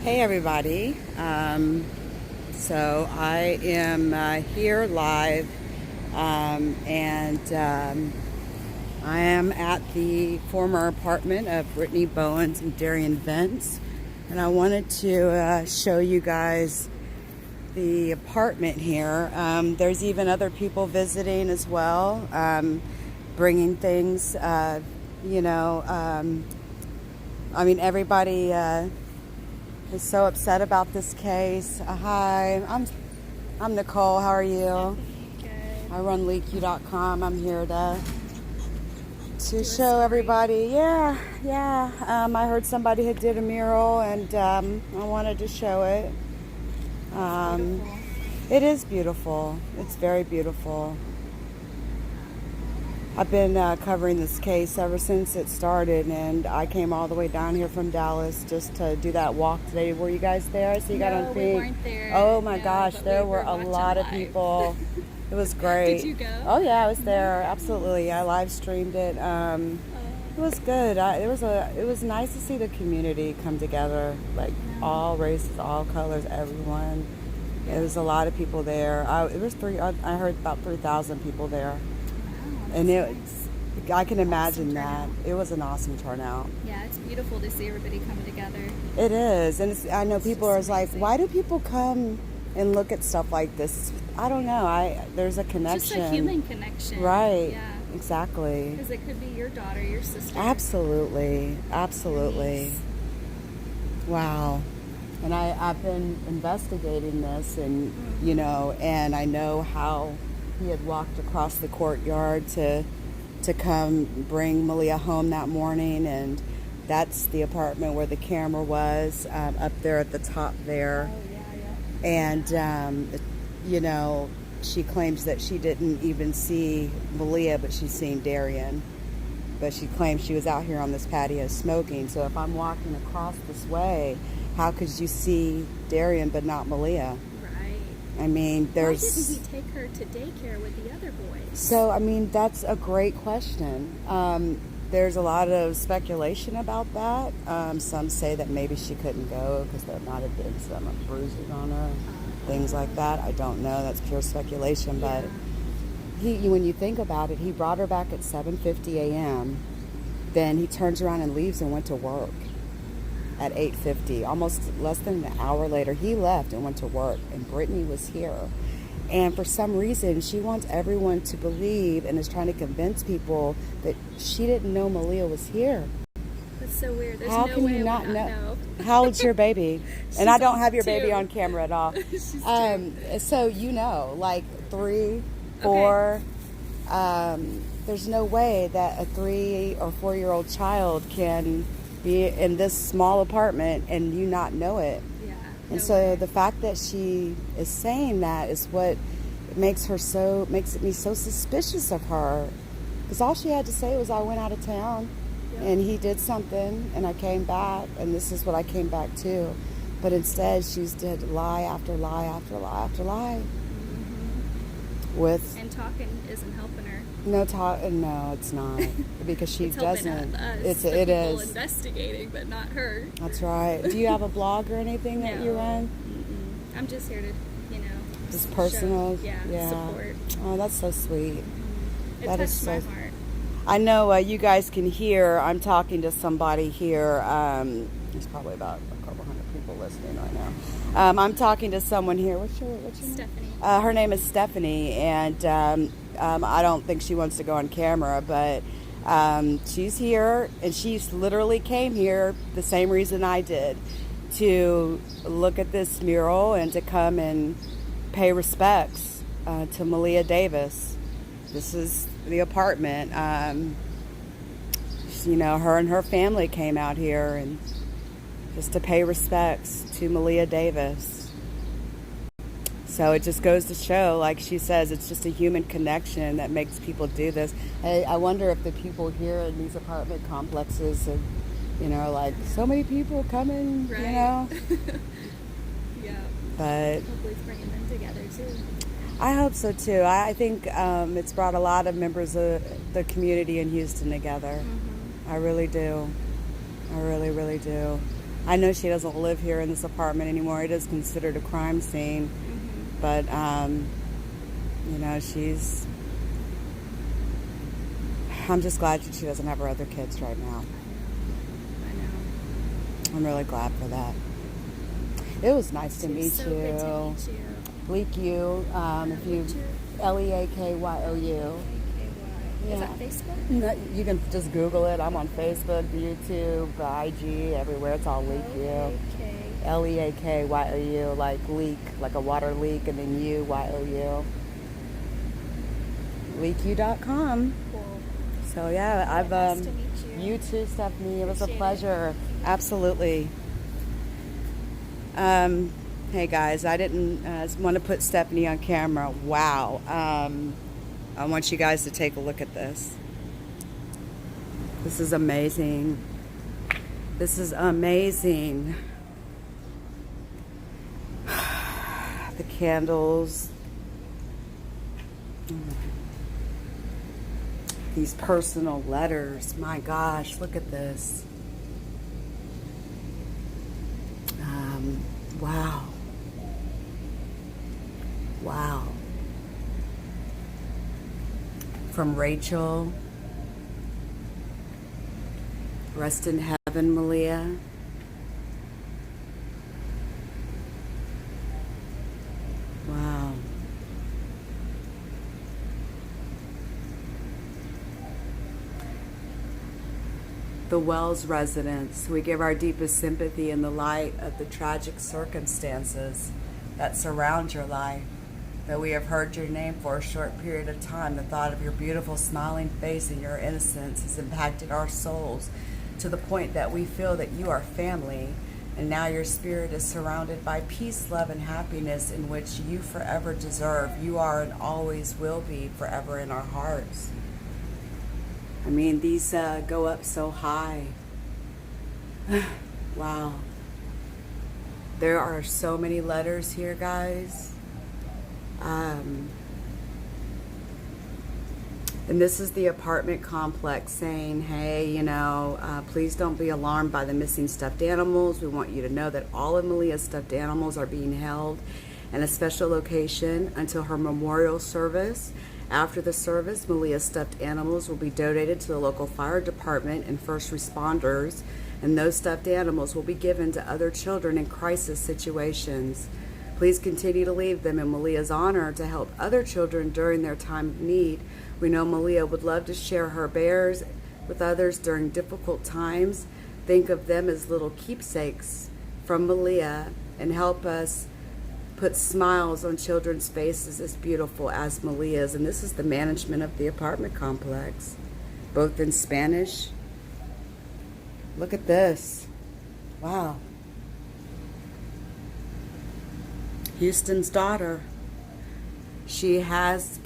Hey everybody, so I am here live and I am at the former apartment of Brittany Bowens and Derion Vence, and I wanted to show you guys the apartment here. There's even other people visiting as well, bringing things, I mean everybody is so upset about this case. Hi, I'm Nicole. How are you? Good. I run LeakYou.com. I'm here to show everybody. Yeah. I heard somebody had did a mural, and I wanted to show it. It is beautiful. It's very beautiful. I've been covering this case ever since it started, and I came all the way down here from Dallas just to do that walk today. Were you guys there? I see you got on feet. We weren't there. Oh my no, gosh, there we were a lot of people. It was great. Did you go? Oh yeah, I was there. Absolutely, I live streamed it. It was good. It was nice to see the community come together, like all races, all colors, everyone. It was a lot of people there. I heard about 3,000 people there. And I can imagine that. It was an awesome turnout. Yeah, it's beautiful to see everybody come together. It is. And I know people are like, why do people come and look at stuff like this? I don't know. There's a connection. Just a human connection. Right. Yeah. Exactly. Because it could be your daughter, your sister. Absolutely. Absolutely. Niece. Wow. And I've been investigating this, and, and I know how he had walked across the courtyard to come bring Maleah home that morning, and that's the apartment where the camera was, up there at the top there. Oh, yeah. And she claims that she didn't even see Maleah, but she's seen Derion. But she claims she was out here on this patio smoking. So if I'm walking across this way, how could you see Derion but not Maleah? I mean, there's... Why didn't he take her to daycare with the other boys? So, I mean, that's a great question. There's a lot of speculation about that. Some say that maybe she couldn't go because there might have been some bruises on her, things like that. I don't know. That's pure speculation. But when you think about it, he brought her back at 7:50 a.m. Then he turns around and leaves and went to work at 8:50, almost less than an hour later. He left and went to work, and Brittany was here. And for some reason, she wants everyone to believe and is trying to convince people that she didn't know Maleah was here. That's so weird. There's How no can way you not I would know? How old's your baby? And I don't have your baby on camera at all. She's 2. So like 3, 4. There's no way that a 3 or 4-year-old child can be in this small apartment and you not know it. Yeah. And so the fact that she is saying that is what makes me so suspicious of her. Because all she had to say was, I went out of town and he did something and I came back and this is what I came back to. But instead she's did lie after lie after lie after lie. Mm-hmm. And talking isn't helping her. No, it's not, because she it's doesn't. Us, it is investigating, but not her. That's right. Do you have a blog or anything that you run? Mm-mm. I'm just here to, just personal. Support. Oh, that's so sweet. It That is touched so. my heart. I know you guys can hear. I'm talking to somebody here. There's probably about a couple hundred people listening right now. I'm talking to someone here. What's your name? Stephanie. Her name is Stephanie, and I don't think she wants to go on camera, but she's here, and she literally came here the same reason I did, to look at this mural and to come and pay respects to Maleah Davis. This is the apartment. Her and her family came out here and just to pay respects to Maleah Davis. So it just goes to show, like she says, it's just a human connection that makes people do this. I wonder if the people here in these apartment complexes have, like so many people coming, right. Yeah. But hopefully it's bringing them together too. I hope so too. I think it's brought a lot of members of the community in Houston together. Mm-hmm. I really do. I really, really do. I know she doesn't live here in this apartment anymore. It is considered a crime scene. Mm-hmm. But, you know, I'm just glad that she doesn't have her other kids right now. I know. I'm really glad for that. It was nice to meet So you. good to meet you. LeakYou, if you, LeakYou. Is that Facebook? No, you can just Google it. I'm on Facebook, YouTube, IG, everywhere. It's all LeakYou. Okay. LeakYou, like leak, like a water leak, and then YOU. LeakYou.com. Cool. So yeah, I've Nice to meet you. You too, Stephanie. It was a Appreciate it. pleasure. Absolutely. Hey guys, I didn't want to put Stephanie on camera. Wow. I want you guys to take a look at this. This is amazing. This is amazing. The candles. These personal letters. My gosh, look at this. Wow. Wow. From Rachel. Rest in heaven, Maleah. Wow. The Wells residents, we give our deepest sympathy in the light of the tragic circumstances that surround your life. Though we have heard your name for a short period of time, the thought of your beautiful smiling face and your innocence has impacted our souls to the point that we feel that you are family, and now your spirit is surrounded by peace, love, and happiness in which you forever deserve. You are and always will be forever in our hearts. I mean, these go up so high. Wow. There are so many letters here, guys. And this is the apartment complex saying, hey, you know, please don't be alarmed by the missing stuffed animals. We want you to know that all of Maleah's stuffed animals are being held in a special location until her memorial service. After the service, Maleah's stuffed animals will be donated to the local fire department and first responders, and those stuffed animals will be given to other children in crisis situations. Please continue to leave them in Maleah's honor to help other children during their time of need. We know Maleah would love to share her bears with others during difficult times. Think of them as little keepsakes from Maleah and help us put smiles on children's faces as beautiful as Maleah's. And this is the management of the apartment complex, both in Spanish. Look at this. Wow. Houston's daughter. She has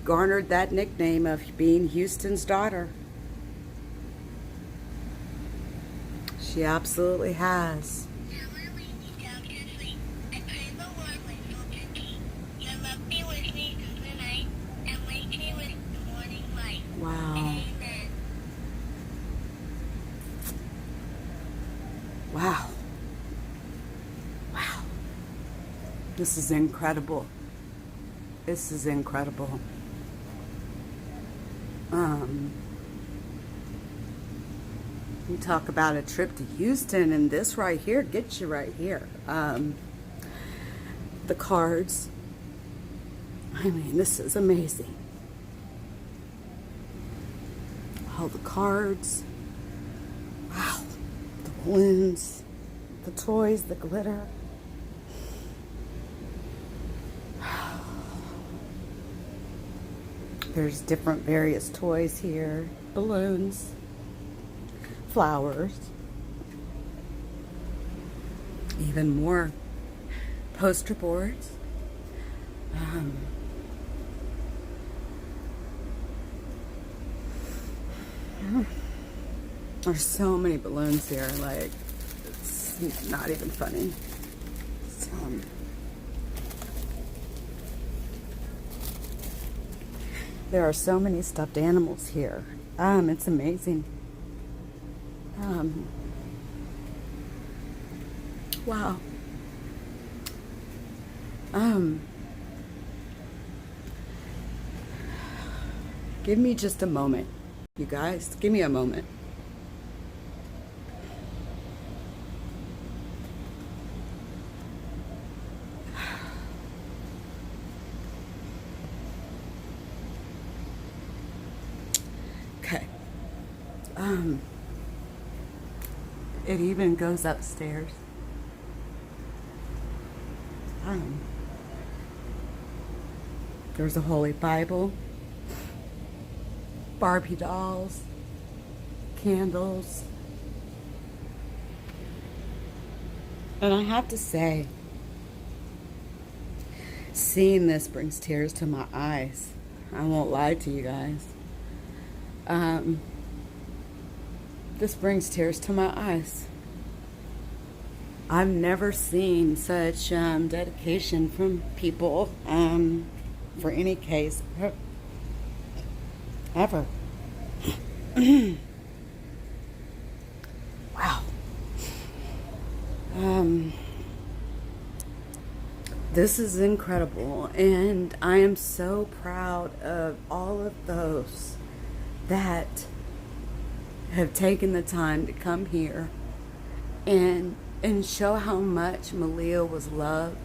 garnered that nickname of being Houston's daughter. She absolutely has. Wow. Wow. Wow. This is incredible. This is incredible. You talk about a trip to Houston, and this right here gets you right here. The cards. I mean, this is amazing. All the cards. Wow. The balloons, the toys, the glitter. There's different various toys here. Balloons, flowers, even more poster boards. There's so many balloons here, like, it's not even funny. There are so many stuffed animals here. It's amazing. Wow. Give me just a moment, you guys. Give me a moment. Okay. It even goes upstairs. There's a Holy Bible, Barbie dolls, candles. And I have to say, seeing this brings tears to my eyes. I won't lie to you guys. This brings tears to my eyes. I've never seen such dedication from people for any case ever. Wow. This is incredible, and I am so proud of all of those that have taken the time to come here and show how much Maleah was loved.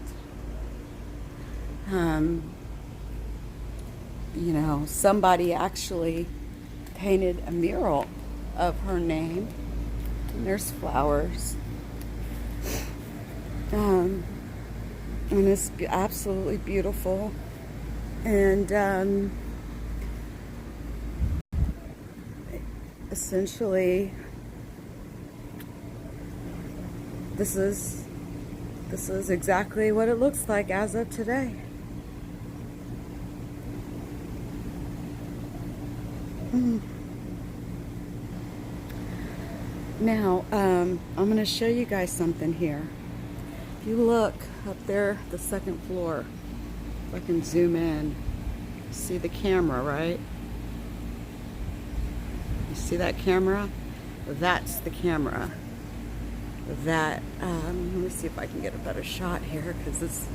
You know, somebody actually painted a mural of her name, and there's flowers. And it's absolutely beautiful. And essentially, this is exactly what it looks like as of today. Now, I'm going to show you guys something here. If you look up there, the second floor, if I can zoom in, see the camera, right? You see that camera? That's the camera. That, let me see if I can get a better shot here, because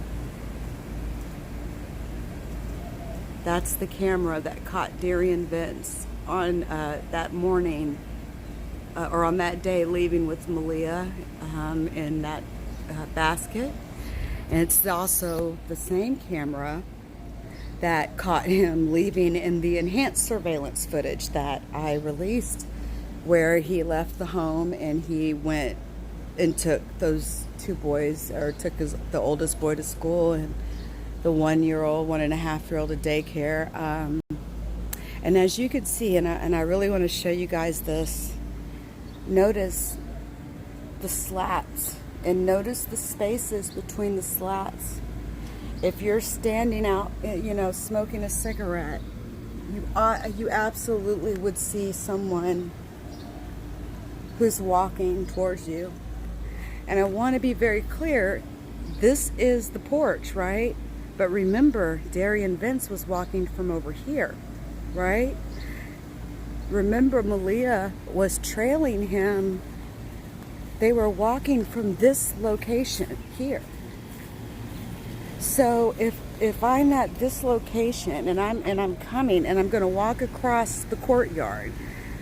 that's the camera that caught Derion Vence on that morning, or on that day, leaving with Maleah in that basket. And it's also the same camera that caught him leaving in the enhanced surveillance footage that I released, where he left the home and he went and took those two boys, or took the oldest boy to school and the 1.5-year-old to daycare. And as you can see, and I really want to show you guys this, notice the slats and notice the spaces between the slats. If you're standing out, you know, smoking a cigarette, you absolutely would see someone who's walking towards you. And I want to be very clear, this is the porch, right? But remember, Derion Vence was walking from over here, right? Remember, Maleah was trailing him. They were walking from this location here. So if I'm at this location and I'm coming and I'm going to walk across the courtyard,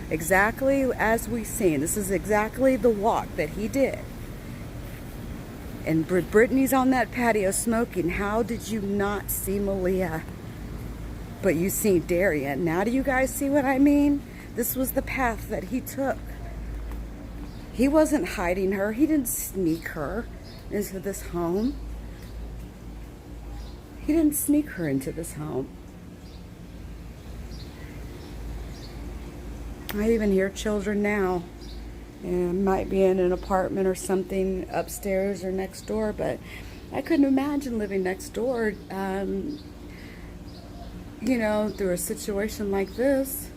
exactly as we've seen, this is exactly the walk that he did. And Brittany's on that patio smoking. How did you not see Maleah? But you see Derion. Now do you guys see what I mean? This was the path that he took. He wasn't hiding her. He didn't sneak her into this home. He didn't sneak her into this home. I even hear children now. And might be in an apartment or something upstairs or next door, but I couldn't imagine living next door, you know, through a situation like this.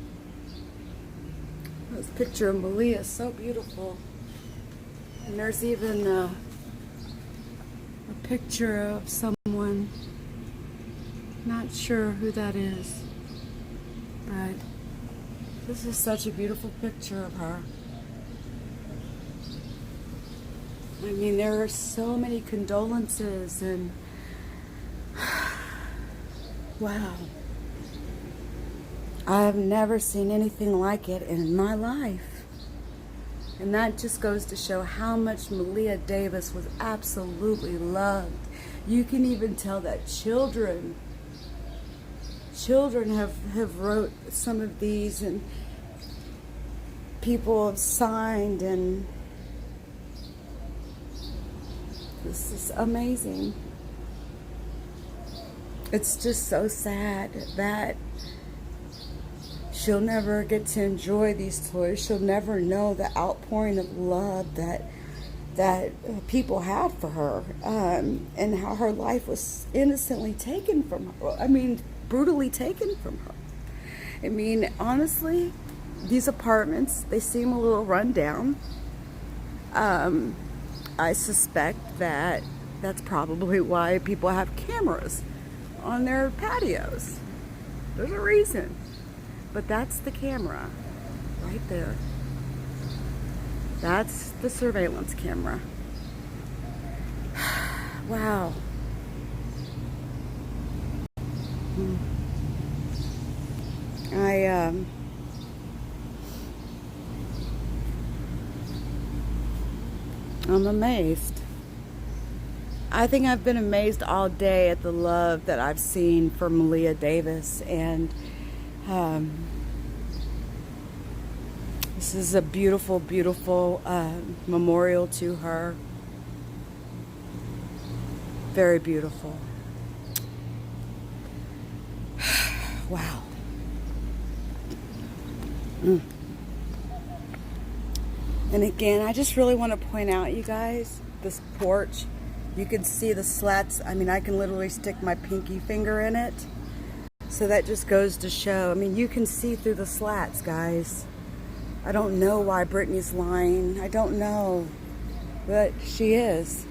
This picture of Maleah is so beautiful. And there's even a picture of someone, not sure who that is, but this is such a beautiful picture of her. I mean, there are so many condolences and wow. I've never seen anything like it in my life. And that just goes to show how much Maleah Davis was absolutely loved. You can even tell that children have wrote some of these, and people have signed, and this is amazing. It's just so sad that she'll never get to enjoy these toys. She'll never know the outpouring of love that people had for her, and how her life was innocently taken from her. I mean, brutally taken from her. I mean, honestly, these apartments, they seem a little run down. I suspect that that's probably why people have cameras on their patios. There's a reason. But that's the camera right there. That's the surveillance camera. Wow. I'm amazed. I think I've been amazed all day at the love that I've seen for Maleah Davis, and this is a beautiful, beautiful memorial to her. Very beautiful. Wow. And again, I just really want to point out, you guys, this porch, you can see the slats. I mean, I can literally stick my pinky finger in it. So that just goes to show, I mean, you can see through the slats, guys. I don't know why Brittany's lying. I don't know, but she is.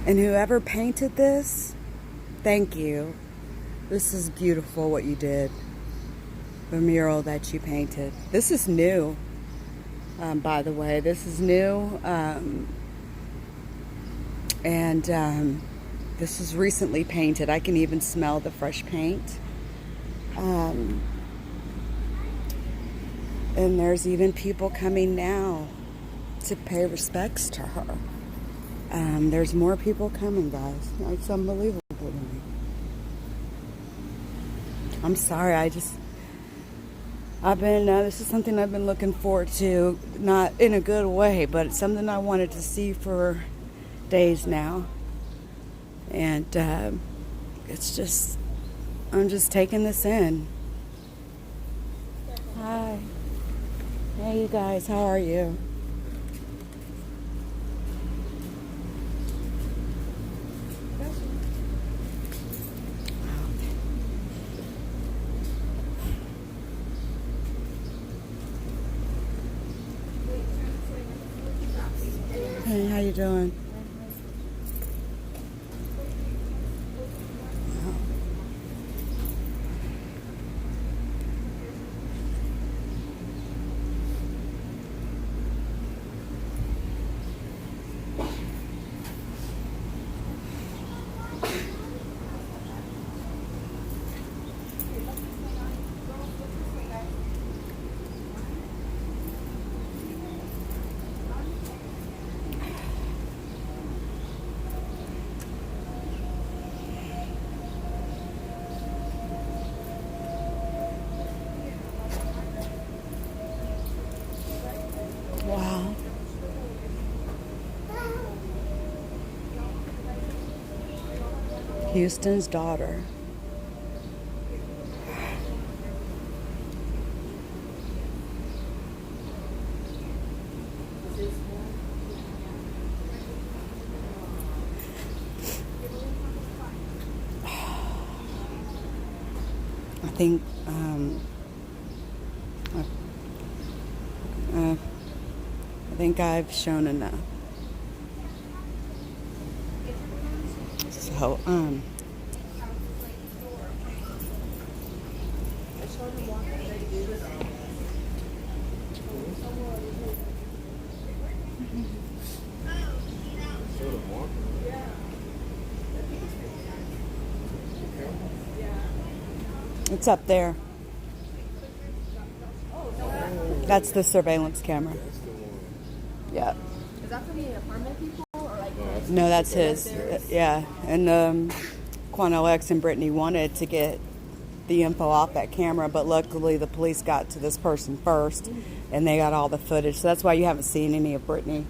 And whoever painted this, thank you. This is beautiful what you did. The mural that you painted. This is new, by the way. This is new. This is recently painted. I can even smell the fresh paint. And there's even people coming now to pay respects to her. There's more people coming, guys. It's unbelievable to me. I'm sorry, this is something I've been looking forward to, not in a good way, but it's something I wanted to see for days now. And it's just, I'm just taking this in. Hi. Hey, you guys, how are you? Hey, how you doing? Wow. Houston's daughter. I think I've shown enough. So, It's up there. That's the surveillance camera. That's the one. Yeah. Is that from the apartment people or like? No, that's his. Yeah. And Quanell X and Brittany wanted to get the info off that camera, but luckily the police got to this person first, and they got all the footage. So that's why you haven't seen any of Brittany.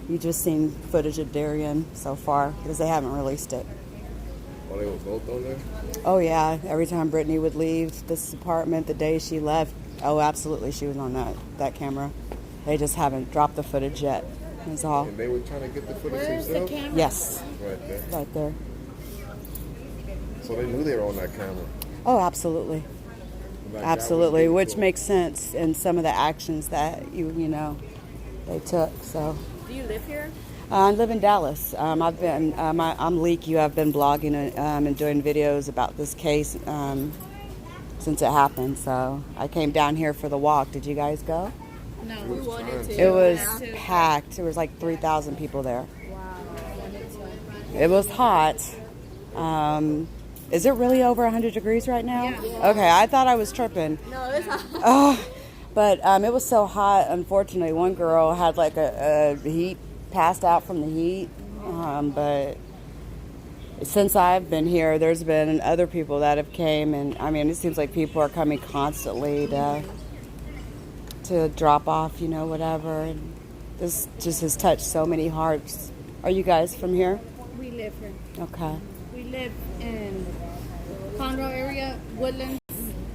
You just seen footage of Derion so far because they haven't released it. Oh, they were both on there? Oh yeah, every time Brittany would leave this apartment, the day she left, oh absolutely, she was on that camera. They just haven't dropped the footage yet. That's all. And they were trying to get the footage Where's the themselves? camera? Yes, Right there. right there. So they knew they were on that camera. Oh, absolutely. Like, that was Absolutely, pretty which cool. makes sense in some of the actions that you know they took. So Do you live here? I live in Dallas. I'm LeakYou. I've been blogging and doing videos about this case since it happened. So I came down here for the walk. Did you guys go? No, we wanted to. It was Yeah. packed. There was like 3,000 people there. Wow, I wanted to. It was hot. Is it really over 100 degrees right now? Yeah. Okay, I thought I was tripping. No, it's hot. But it was so hot. Unfortunately, one girl had like a heat, passed out from the heat. But since I've been here, there's been other people that have came, and I mean, it seems like people are coming constantly to drop off, whatever. And this just has touched so many hearts. Are you guys from here? We live here. Okay. We live in Conroe area, Woodlands,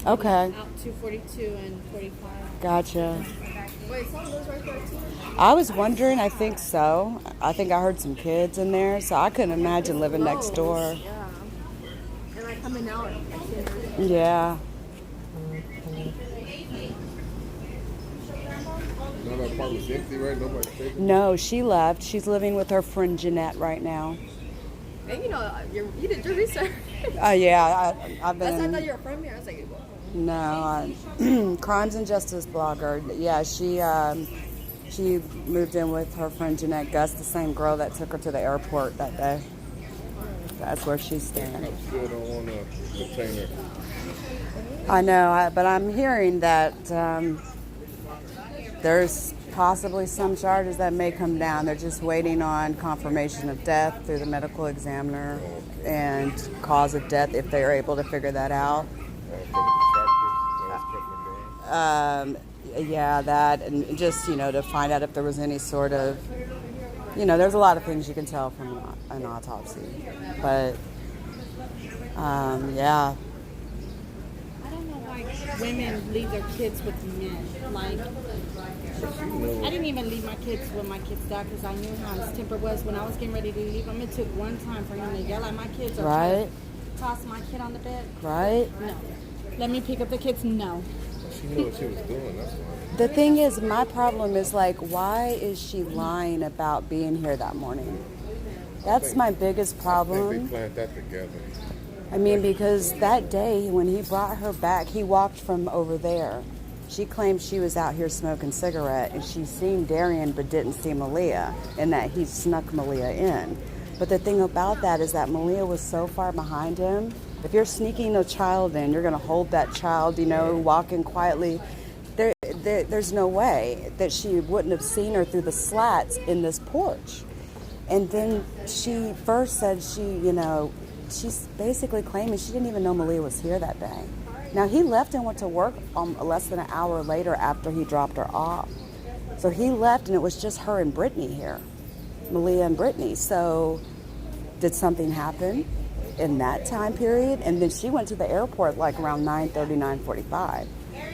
Okay. out to 42 and 45. Gotcha. Wait, someone lives right there too? I was wondering, I think so. I think I heard some kids in there, so I couldn't imagine living next door. Yeah. And like coming out. Yeah. Now that apartment's empty, right? Nobody's taking it. No, she left. She's living with her friend Jeanette right now. And you did your research. Yeah, I've That's I thought been. you were from here. I was like, what? No, crimes and justice blogger. Yeah, she moved in with her friend Jeanette Gus, the same girl that took her to the airport that day. That's where she's staying. I still don't want to detain her. I know, but I'm hearing that there's possibly some charges that may come down. They're just waiting on confirmation of death through the medical examiner and cause of death if they're able to figure that out. Yeah, that, and just, to find out if there was any sort of, there's a lot of things you can tell from an autopsy. But, yeah. I don't know why women leave their kids with men. Like, I didn't even leave my kids when my kids died because I knew how his temper was. When I was getting ready to leave him, it took one time for him to yell at my kids or Right. toss my kid on the bed. Right? No. Let me pick up the kids. No. She knew what she was doing, that's why. The thing is, my problem is, why is she lying about being here that morning? That's my biggest I think problem. they planned that together. I mean, because that day when he brought her back, he walked from over there. She claimed she was out here smoking cigarette, and she seen Derion but didn't see Maleah, and that he snuck Maleah in. But the thing about that is that Maleah was so far behind him. If you're sneaking a child in, you're going to hold that child, walking quietly. There's no way that she wouldn't have seen her through the slats in this porch. And then she first said she's basically claiming she didn't even know Maleah was here that day. Now, he left and went to work less than an hour later after he dropped her off. So he left, and it was just her and Brittany here, Maleah and Brittany. So did something happen in that time period? And then she went to the airport like around 9:30, 9:45.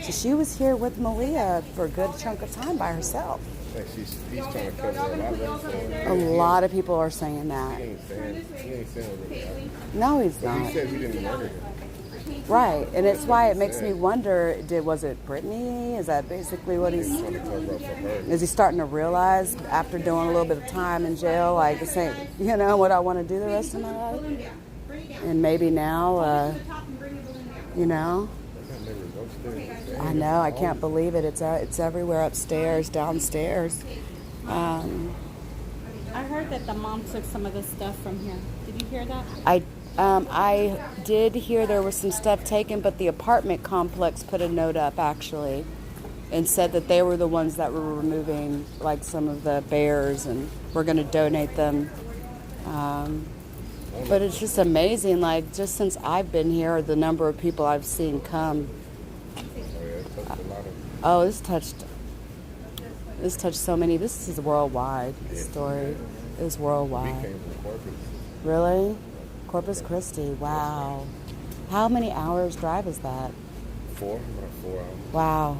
So she was here with Maleah for a good chunk of time by herself. Like he's trying to cover a lot of that. A lot of people are saying that. He ain't saying what really happened. No, he's But he not. said he didn't murder her. Right, and it's why it makes me wonder, was it Brittany? Is that basically what he's... Trying to cover up for her. Is he starting to realize after doing a little bit of time in jail, like, this ain't, what I want to do the rest of my life? And maybe now, That nigga was upstairs. I know, I can't believe it. It's everywhere, upstairs, downstairs. I heard that the mom took some of the stuff from here. Did you hear that? I did hear there was some stuff taken, but the apartment complex put a note up actually and said that they were the ones that were removing like some of the bears and were going to donate them. But it's just amazing, like just since I've been here, the number of people I've seen come. Oh, yeah, it touched a lot of. Oh, this touched so many. This is worldwide story. It was We worldwide. came from Corpus. Really? Corpus Christi. Wow. How many hours drive is that? About 4 hours. Wow.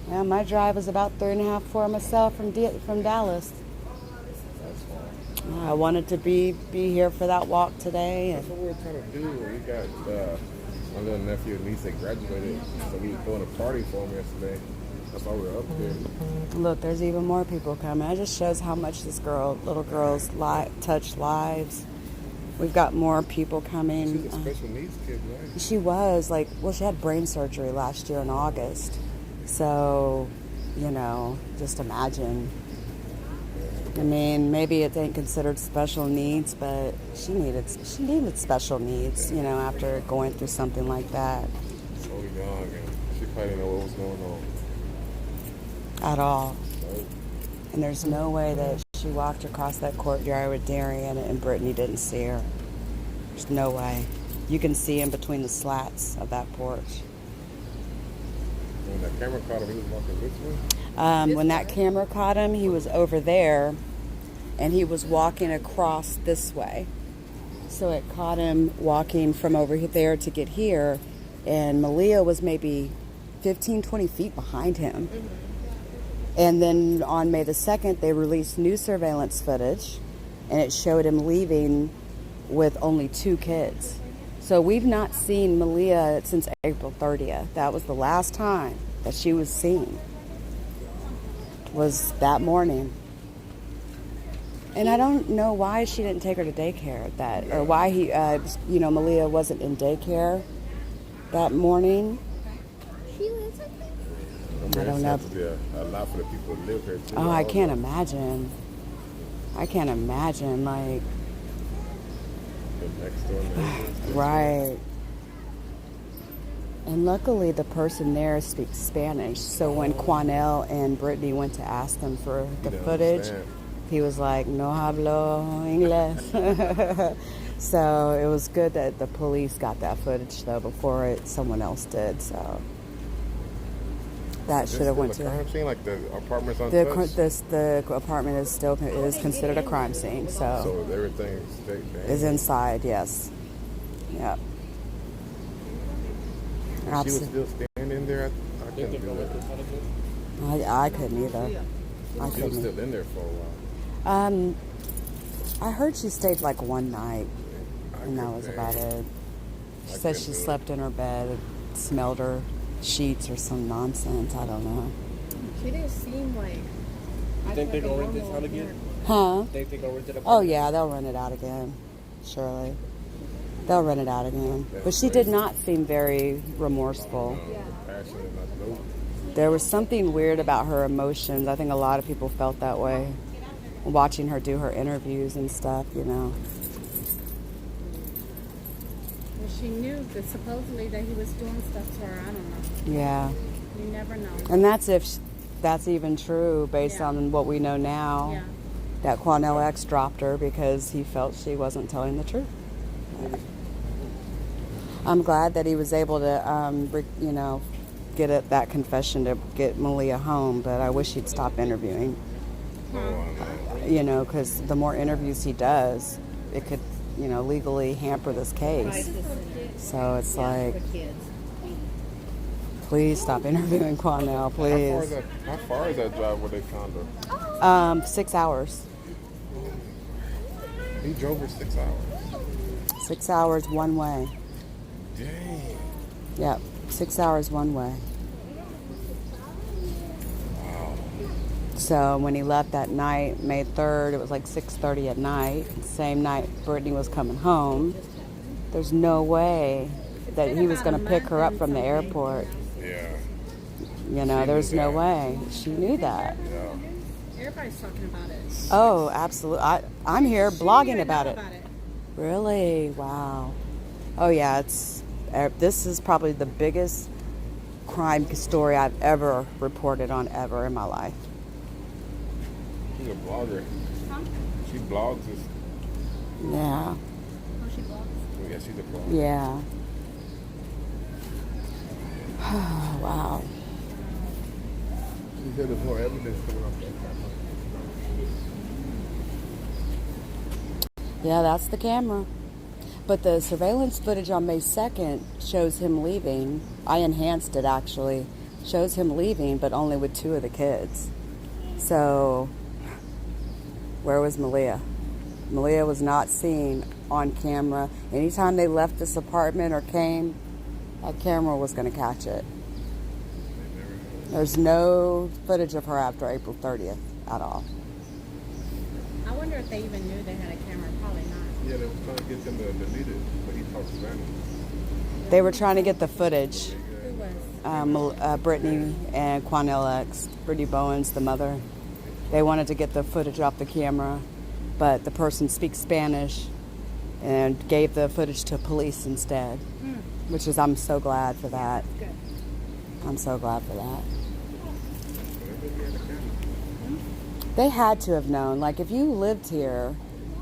Yeah, my drive was about 3.5, 4 myself from Dallas. That's far. I wanted to be here for that walk today. That's what we were trying to do. We got my little nephew and niece, they graduated, so we were throwing a party for them yesterday. That's why we were up there. Look, there's even more people coming. It just shows how much this little girl's touched lives. We've got more people coming. She's a special needs kid, right? She was she had brain surgery last year in August. So, just imagine. I mean, maybe it ain't considered special needs, but she needed special needs, after going through something like that. So young, and she probably didn't know what was going on. At all. So, And there's no way that she walked across that courtyard with Derion and Brittany didn't see her. There's no way. You can see in between the slats of that porch. when that camera caught him, he was walking this way? When that camera caught him, he was over there, and he was walking across this way. So it caught him walking from over there to get here, and Maleah was maybe 15, 20 feet behind him. Mm-hmm. And then on May the 2nd, they released new surveillance footage, and it showed him leaving with only 2 kids. So we've not seen Maleah since April 30th. That was the last time that she was seen, was that morning. And I don't know why she didn't take her to daycare or why Maleah wasn't in daycare that morning. She lives with me? I don't know. It's a lot for the people that live here too. Oh, I can't imagine. Like, The next door neighbors. right. And luckily, the person there speaks Spanish. So when Quanell and Brittany went to ask them for the didn't footage, understand. he was like, "No hablo inglés." So it was good that the police got that footage though before someone else did. So that This should have went still a to crime scene, like the apartment's the untouched. the apartment is considered a crime scene. So everything's Is inside, yes. Yep. She was still standing there. I couldn't do it. I couldn't either. I She was couldn't. still in there for a while. I heard she stayed like one night, and that was about it. She said she couldn't do it. slept in her bed, and smelled her sheets or some nonsense. I don't know. She didn't seem like. You think they're gonna rent this out again? Huh? Think they're gonna rent it up? Oh yeah, they'll rent it out again. Surely. They'll rent it out again. But she did not seem very remorseful. Passionate, not dope. There was something weird about her emotions. I think a lot of people felt that way. Watching her do her interviews and stuff, Well, she knew that supposedly that he was doing stuff to her. I don't know. Yeah. You never know. And that's that's even true based Yeah. on what we know now. Yeah. That Quanell X dropped her because he felt she wasn't telling the truth. I'm glad that he was able to, get that confession to get Maleah home, but I wish he'd stop interviewing. Because the more interviews he does, it could, legally hamper this case. So it's like, please stop interviewing Quanell, please. How far is that drive where they found her? 6 hours. He drove her 6 hours. 6 hours one way. Dang. Yep, 6 hours one way. Wow. So when he left that night, May 3rd, it was like 6:30 at night. Same night Brittany was coming home. There's no way that he was going to pick her up from the airport. Yeah. There's knew no that. way. She knew that. Yeah. Everybody's talking about it. Oh, absolutely. I'm here blogging about it. Really? Wow. Oh yeah, this is probably the biggest crime story I've ever reported on ever in my life. She's a blogger. Huh? She blogs this. Yeah. Oh, she blogs. Oh, yeah, she's a blogger. Yeah. Wow. She said there's more evidence coming off that camera. Yeah, that's the camera. But the surveillance footage on May 2nd shows him leaving. I enhanced it actually. Shows him leaving, but only with 2 of the kids. So, where was Maleah? Maleah was not seen on camera. Anytime they left this apartment or came, that camera was going to catch it. There's no footage of her after April 30th at all. I wonder if they even knew they had a camera. Probably not. Yeah, they were trying to get them to delete it, but he talks Spanish. They were trying to get the footage. Who was? Brittany and Quanell X, Brittany Bowens, the mother. They wanted to get the footage off the camera, but the person speaks Spanish and gave the footage to police instead, which is, I'm so glad for that. Good. I'm so glad for that. They had to have known. Like, if you lived here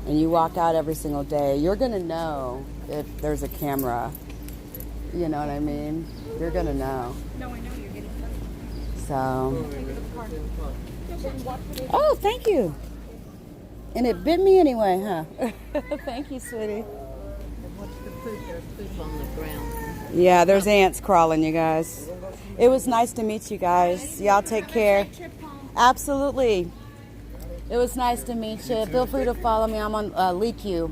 and you walk out every single day, you're going to know if there's a camera. You know what I mean? You're going to know. No, I know you're getting So. Oh, thank you. And it bit me anyway, huh? Thank you, sweetie. What's the food? There's food on the ground. Yeah, there's ants crawling, you guys. It was nice to meet you guys. Y'all take care. Absolutely. It was nice to meet you. Feel free to follow me. I'm on LeakYou.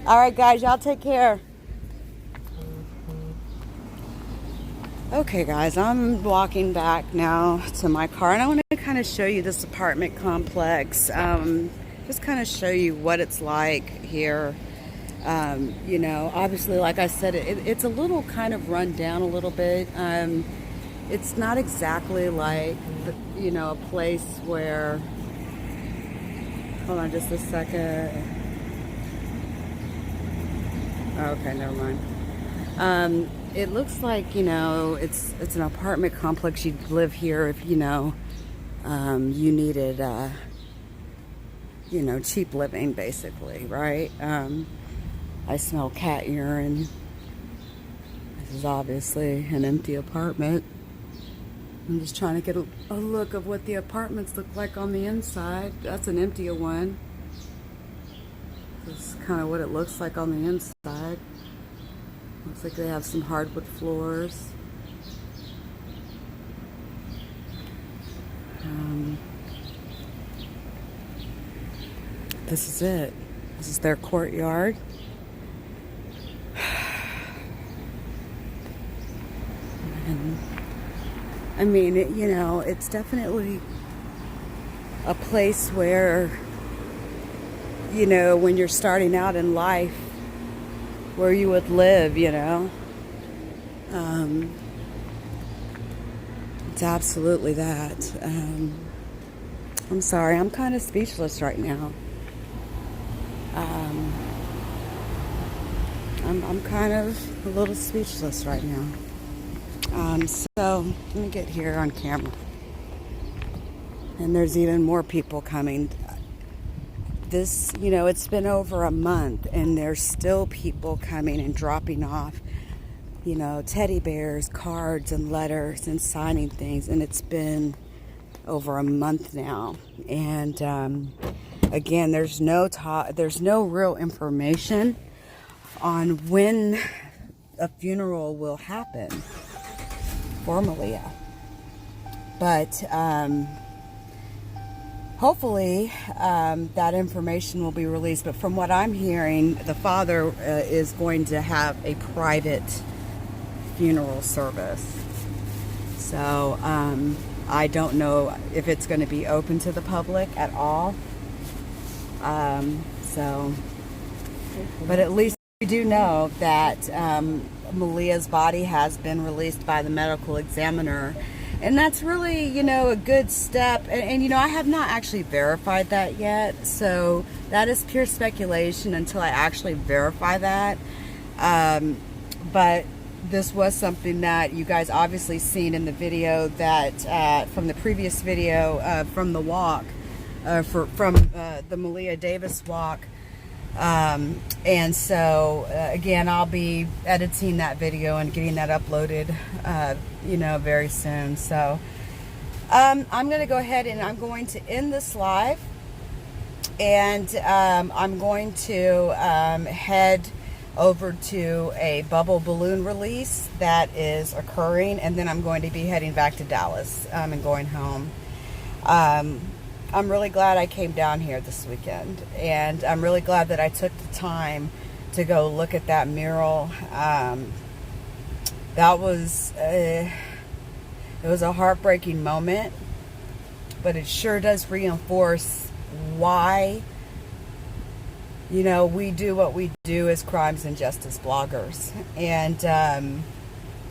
All right, guys. Y'all take care. Okay, guys. I'm walking back now to my car, and I want to kind of show you this apartment complex. Just kind of show you what it's like here. You know, obviously, like I said, it's a little kind of run down a little bit. It's not exactly like, you know, a place where, hold on just a second. Okay, never mind. It looks like, you know, it's an apartment complex. You'd live here if, you know, you needed, you know, cheap living, basically, right? I smell cat urine. This is obviously an empty apartment. I'm just trying to get a look of what the apartments look like on the inside. That's an empty one. This is kind of what it looks like on the inside. Looks like they have some hardwood floors. This is it. This is their courtyard. And I mean, you know, it's definitely a place where, you know, when you're starting out in life, where you would live, you know. It's absolutely that. I'm sorry, I'm kind of speechless right now. I'm kind of a little speechless right now. So let me get here on camera. And there's even more people coming. This, you know, it's been over a month and there's still people coming and dropping off, you know, teddy bears, cards and letters and signing things. And it's been over a month now. And again, there's no real information on when a funeral will happen for Maleah. But hopefully that information will be released. But from what I'm hearing, the father is going to have a private funeral service. So I don't know if it's going to be open to the public at all. But at least we do know that Maleah's body has been released by the medical examiner, And that's really, you know, a good step. And, you know, I have not actually verified that yet. So that is pure speculation until I actually verify that. But this was something that you guys obviously seen in the video that from the previous video from the walk, from the Maleah Davis walk. And so again, I'll be editing that video and getting that uploaded, you know, very soon. So I'm going to go ahead and I'm going to end this live, and I'm going to head over to a bubble balloon release that is occurring, and then I'm going to be heading back to Dallas and going home. I'm really glad I came down here this weekend, and I'm really glad that I took the time to go look at that mural. That was it was a heartbreaking moment, but it sure does reinforce why, you know, we do what we do as crimes and justice bloggers. And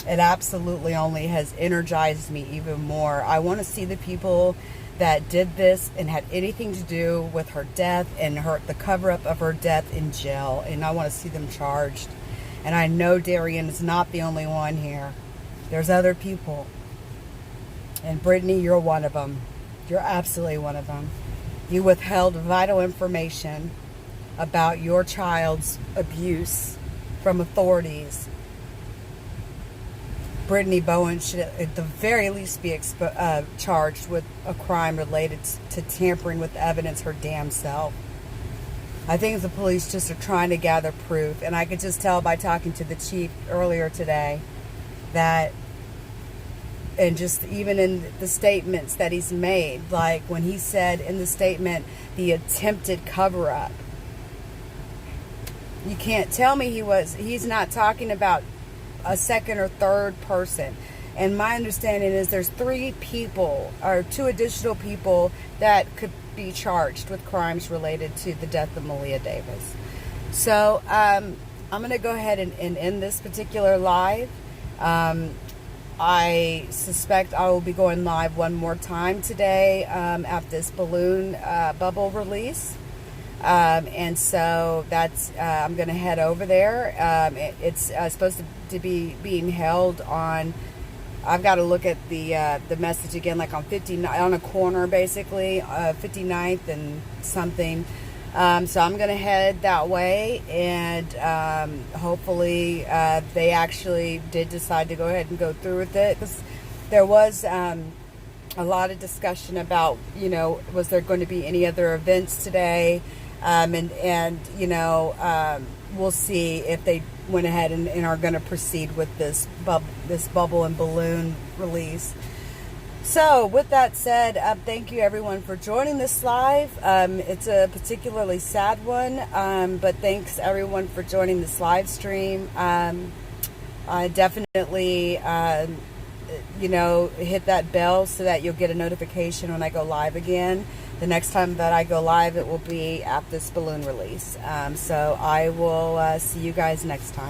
it absolutely only has energized me even more. I want to see the people that did this and had anything to do with her death and the cover-up of her death in jail. And I want to see them charged. And I know Derion is not the only one here. There's other people. And Brittany, you're one of them. You're absolutely one of them. You withheld vital information about your child's abuse from authorities. Brittany Bowens should at the very least be charged with a crime related to tampering with evidence her damn self. I think the police just are trying to gather proof, and I could just tell by talking to the chief earlier today that, and just even in the statements that he's made, like when he said in the statement, the attempted cover-up, you can't tell me he's not talking about a second or third person. And my understanding is there's 3 people or 2 additional people that could be charged with crimes related to the death of Maleah Davis. So I'm going to go ahead and end this particular live. I suspect I will be going live one more time today at this balloon bubble release. And so that's I'm going to head over there. It's supposed to be being held on. I've got to look at the message again, like on 59 on a corner, basically 59th and something. So I'm going to head that way, and hopefully they actually did decide to go ahead and go through with it, because there was a lot of discussion about, you know, was there going to be any other events today. And you know, we'll see if they went ahead and are going to proceed with this bubble and balloon release. So with that said, thank you everyone for joining this live. It's a particularly sad one, but thanks everyone for joining this live stream. I definitely, you know, hit that bell so that you'll get a notification when I go live again. The next time that I go live, it will be at this balloon release. So I will see you guys next time.